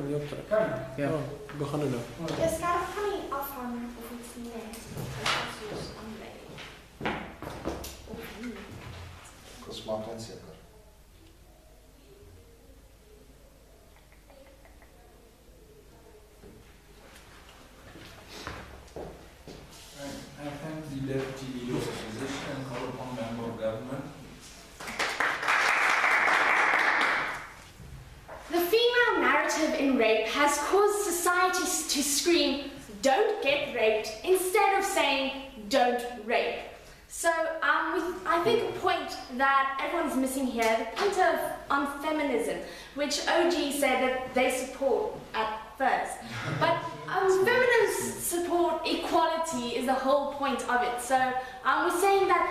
om die op te trekken. Kan. Ja, we gaan doen nou. Ja, scherp kan niet afhangen of iets niet is. Dat is dus aanleiding. Of niet. Dat is makkelijk zeker. I thank the Deputy Leader of the Opposition and call upon Member of Government. The female narrative in rape has caused society to scream, "Don't get raped," instead of saying, "Don't rape." So I think a point that everyone's missing here, the point on feminism, which OG said that they support at first. But feminists support equality is the whole point of it. So we're saying that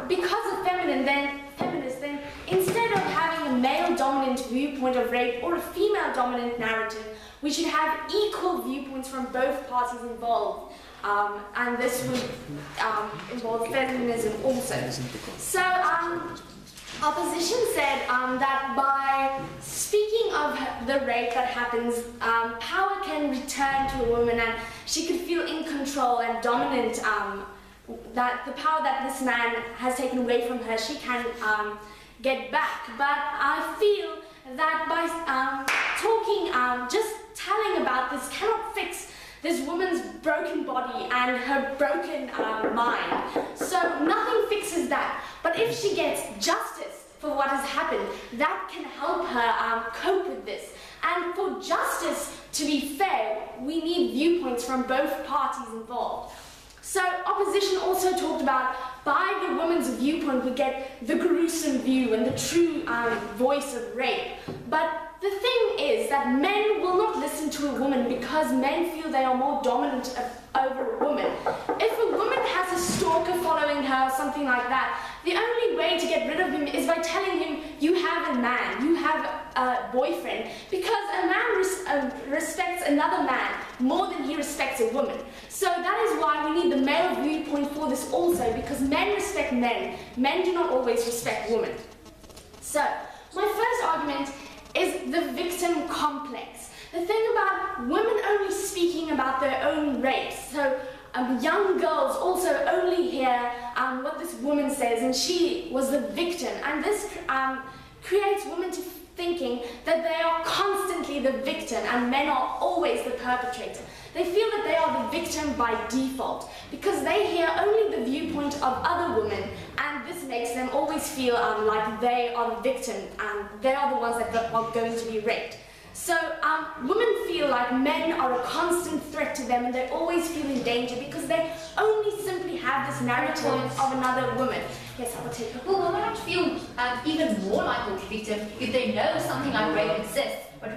because of feminists, then instead of having a male-dominant viewpoint of rape or a female-dominant narrative, we should have equal viewpoints from both parties involved. And this would involve feminism also. So opposition said that by speaking of the rape that happens, power can return to a woman and she could feel in control and dominant, that the power that this man has taken away from her, she can get back. But I feel that by talking, just telling about this cannot fix this woman's broken body and her broken mind. So nothing fixes that. But if she gets justice for what has happened, that can help her cope with this. And for justice to be fair, we need viewpoints from both parties involved. So opposition also talked about by the woman's viewpoint we get the gruesome view and the true voice of rape. But the thing is that men will not listen to a woman because men feel they are more dominant over a woman. If a woman has a stalker following her or something like that, the only way to get rid of him is by telling him, "You have a man, you have a boyfriend," because a man respects another man more than he respects a woman. So that is why we need the male viewpoint for this also, because men respect men. Men do not always respect women. So my first argument is the victim complex. The thing about women only speaking about their own rapes. So young girls also only hear what this woman says, and she was the victim. And this creates women to thinking that they are constantly the victim and men are always the perpetrator. They feel that they are the victim by default because they hear only the viewpoint of other women, and this makes them always feel like they are the victim and they are the ones that are going to be raped. So women feel like men are a constant threat to them and they always feel in danger because they only simply have this narrative of another woman. Yes, I will take it. Well, women might feel even more like a victim if they know something like rape exists, but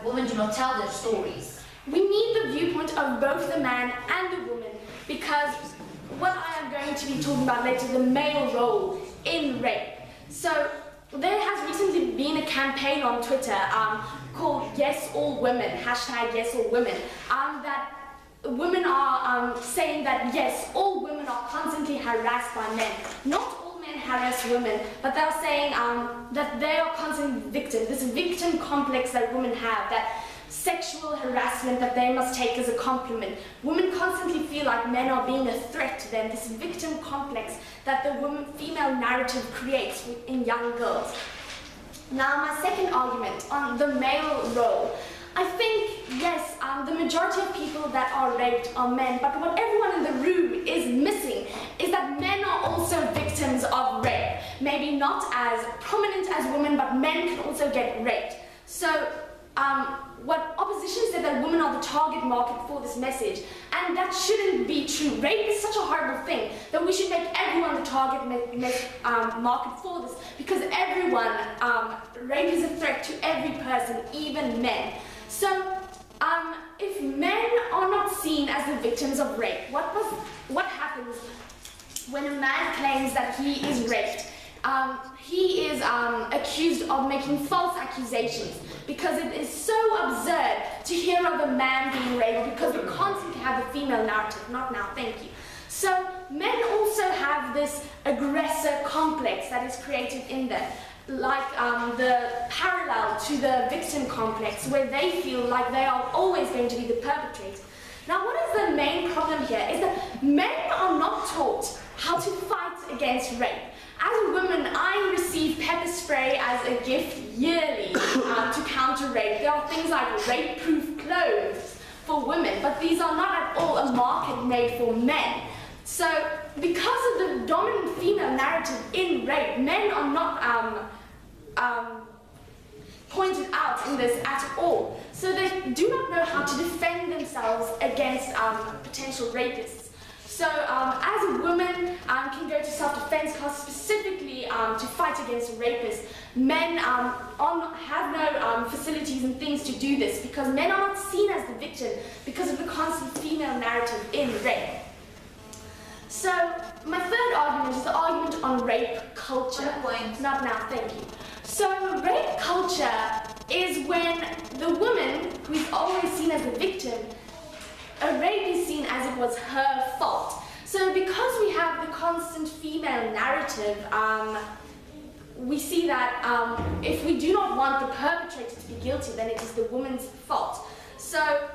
women do not tell their stories. We need the viewpoint of both the man and the woman because what I am going to be talking about later, the male role in rape. So there has recently been a campaign on Twitter called Yes All Women, #YesAllWomen, that women are saying that yes, all women are constantly harassed by men. Not all men harass women, but they're saying that they are constantly victims, this victim complex that women have, that sexual harassment that they must take as a compliment. Women constantly feel like men are being a threat to them, this victim complex that the female narrative creates in young girls. Now my second argument on the male role. I think, yes, the majority of people that are raped are men, but what everyone in the room is missing is that men are also victims of rape. Maybe not as prominent as women, but men can also get raped. So what opposition said that women are the target market for this message, and that shouldn't be true. Rape is such a horrible thing that we should make everyone the target market for this, because everyone, rape is a threat to every person, even men. So if men are not seen as the victims of rape, what happens when a man claims that he is raped? He is accused of making false accusations because it is so absurd to hear of a man being raped because we constantly have the female narrative. Not now, thank you. So men also have this aggressor complex that is created in them. the parallel to the victim complex, where they feel like they are always going to be the perpetrator. Now, what is the main problem here is that men are not taught how to fight against rape. As a woman, I receive pepper spray as a gift yearly to counter rape. There are things like rape-proof clothes for women, but these are not at all a market made for men. So, because of the dominant female narrative in rape, men are not pointed out in this at all. So they do not know how to defend themselves against potential rapists. So as a woman can go to self-defense class specifically to fight against rapists, men have no facilities and things to do this because men are not seen as the victim because of the constant female narrative in rape. So my third argument is the argument on rape culture. Point. Not now, thank you. So rape culture is when the woman who is always seen as the victim, a rape is seen as it was her fault. So because we have the constant female narrative, we see that if we do not want the perpetrator to be guilty, then it is the woman's fault. So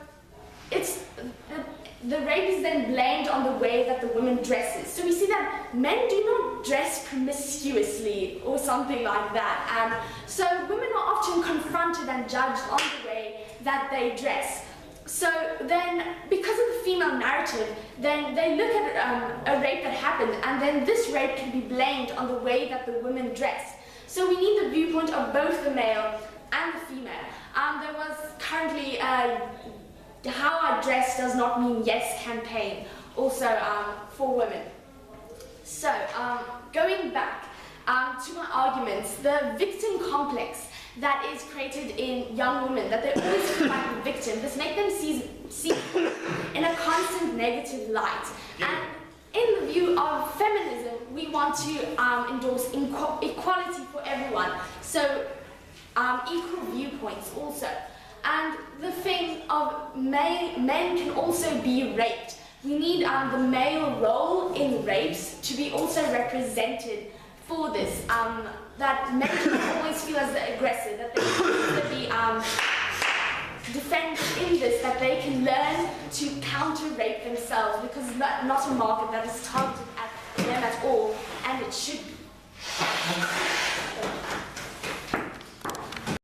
the rape is then blamed on the way that the woman dresses. So we see that men do not dress promiscuously or something like that. So women are often confronted and judged on the way that they dress. So then, because of the female narrative, then they look at a rape that happened, and then this rape can be blamed on the way that the women dress. So we need the viewpoint of both the male and the female. There was currently How I Dress Does Not Mean Yes campaign, also for women. So, going back to my arguments, the victim complex that is created in young women, that they always feel like the victim, this makes them see in a constant negative light. And in the view of feminism, we want to endorse equality for everyone, so equal viewpoints also. And the thing of men can also be raped. We need the male role in rapes to be also represented for this. That men can always feel as the aggressor, that they can be defended in this, that they can learn to counter rape themselves, because it's not a market that is targeted at them at all, and it should be.